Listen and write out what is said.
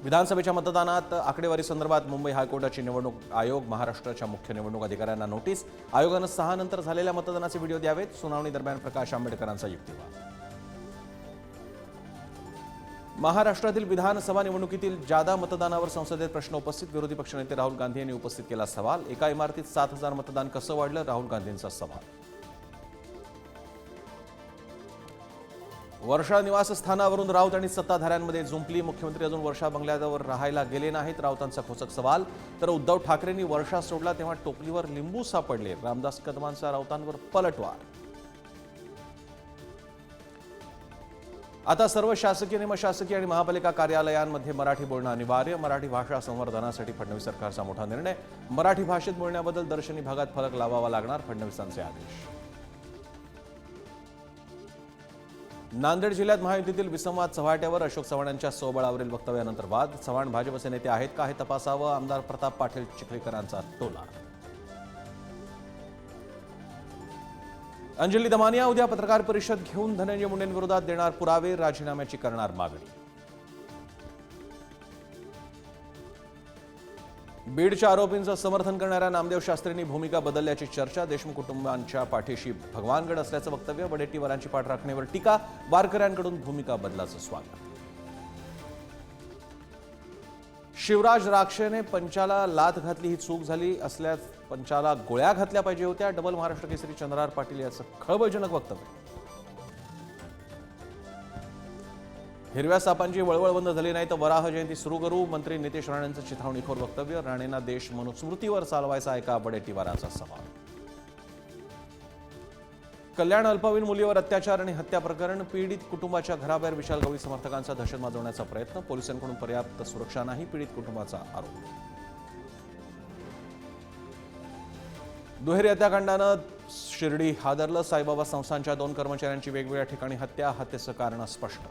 विधानसभेच्या मतदानात आकडेवारी संदर्भात मुंबई हायकोर्टाची निवडणूक आयोग महाराष्ट्राच्या मुख्य निवडणूक अधिकाऱ्यांना नोटीस। आयोगाने 6 नंतर झालेल्या मतदानाचे व्हिडिओ द्यावेत। सुनावणी दरम्यान प्रकाश आंबेडकरांचा युक्तिवाद। महाराष्ट्रातील विधानसभा निवडणुकीतील जादा मतदानावर संसदेत प्रश्न उपस्थित। विरोधी पक्षनेते राहुल गांधी यांनी उपस्थित केला सवाल। एका इमारतीत 7000 मतदान कसं वाढलं? राहुल गांधींचा सवाल। वर्षा निवासस्थानावरून राऊत आणि सत्ताधाऱ्यांमध्ये जुंपली। मुख्यमंत्री अजून वर्षा बंगल्यावर राहायला गेले नाहीत, राऊतांचा खोचक सवाल। तर उद्धव ठाकरेंनी वर्षा सोडला तेव्हा टोपलीवर लिंबू सापडले। रामदास कदमांचा राऊतांवर पलटवार। आता सर्व शासकीय निमशासकीय आणि महापालिका कार्यालयांमध्ये मराठी बोलणं अनिवार्य। मराठी भाषा संवर्धनासाठी फडणवीस सरकारचा मोठा निर्णय। मराठी भाषेत बोलण्याबद्दल दर्शनी भागात फलक लावावा लागणार, फडणवीसांचे आदेश। नांदेड जिल्ह्यात महायुतीतील विसंवाद चव्हाट्यावर। अशोक चव्हाणांच्या स्वबळावरील वक्तव्यानंतर वाद। चव्हाण भाजपचे नेते आहेत का हे तपासावं, आमदार प्रताप पाटील चिखलीकरांचा टोला। अंजली दमानिया उद्या पत्रकार परिषद घेऊन धनंजय मुंडेंविरोधात देणार पुरावे, राजीनाम्याची करणार मागणी। बीडच्या आरोपींचं समर्थन करणाऱ्या नामदेव शास्त्रींनी भूमिका बदलल्याची चर्चा। देशमुख कुटुंबांच्या पाठीशी भगवानगड असल्याचं वक्तव्य। वडेट्टीवारांची पाठ राखण्यावर टीका। वारकऱ्यांकडून भूमिका बदलाचं स्वागत। शिवराज राक्षेने पंचाला लाथ घातली, ही चूक झाली असल्यास पंचाला गोळ्या घातल्या पाहिजे होत्या। डबल महाराष्ट्र केसरी चंद्रहार पाटील याचं खळबळजनक वक्तव्य। हिरव्या सापांची वळवळ बंद झाली नाही तर वराह जयंती सुरू करू, मंत्री नितेश राणेंचं चिथावणीखोर वक्तव्य। राणेंना देश मनुस्मृतीवर चालवायचा आहे का? वडेट्टीवारांचा सवाल। कल्याण अल्पवयीन मुलीवर अत्याचार आणि हत्या प्रकरण। पीडित कुटुंबाच्या घराबाहेर विशाल गवळी समर्थकांचा दहशत माजवण्याचा प्रयत्न। पोलिसांकडून पर्याप्त सुरक्षा नाही, पीडित कुटुंबाचा आरोप। दुहेरी हत्याकांडानं शिर्डी हादरलं। साईबाबा संस्थानच्या 2 कर्मचाऱ्यांची वेगवेगळ्या ठिकाणी हत्या, हत्येचं कारण स्पष्ट।